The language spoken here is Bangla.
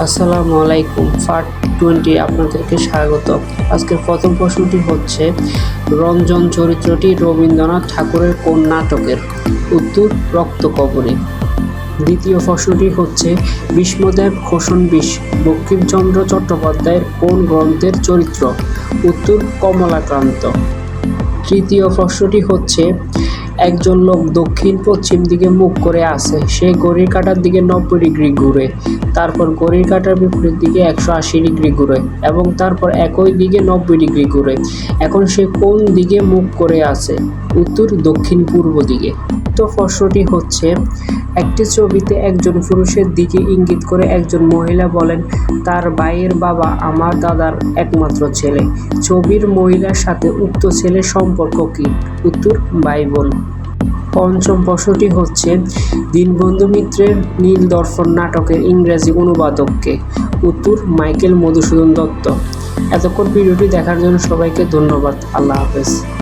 আসসালামু আলাইকুম। পার্ট 20 আপনাদেরকে স্বাগত। আজকের প্রথম প্রশ্নটি হচ্ছে, রঞ্জন চরিত্রটি রবীন্দ্রনাথ ঠাকুরের কোন নাটকের? উত্তর, রক্তকরবী। দ্বিতীয় প্রশ্নটি হচ্ছে, ভীষ্মদেব ঘোষণ বিষ বঙ্কিমচন্দ্র চট্টোপাধ্যায়ের কোন গ্রন্থের চরিত্র? উত্তর, কমলাকান্ত। তৃতীয় প্রশ্নটি হচ্ছে, একজন লোক দক্ষিণ পশ্চিম দিকে মুখ করে আছে, সে ঘড়ির কাঁটার দিকে 90 ডিগ্রি ঘুরে, তারপর ঘড়ির কাঁটার বিপরীত দিকে 180 ডিগ্রি ঘুরে এবং তারপর একই দিকে 90 ডিগ্রি ঘুরে। এখন সে কোন দিকে মুখ করে আছে? উত্তর, দক্ষিণ পূর্ব দিকে। তো প্রশ্নটি হচ্ছে, একটি ছবিতে একজন পুরুষের দিকে ইঙ্গিত করে একজন মহিলা বলেন, তার ভাইয়ের বাবা আমার দাদার একমাত্র ছেলে। ছবির মহিলার সাথে উক্ত ছেলের সম্পর্ক কী? উত্তর, ভাই বোন। পঞ্চম প্রশ্নটি হচ্ছে, দীনবন্ধু মিত্রের নীল দর্পণ নাটকের ইংরেজি অনুবাদক কে? উত্তর, মাইকেল মধুসূদন দত্ত। এতক্ষণ ভিডিওটি দেখার জন্য সবাইকে ধন্যবাদ। আল্লাহ হাফেজ।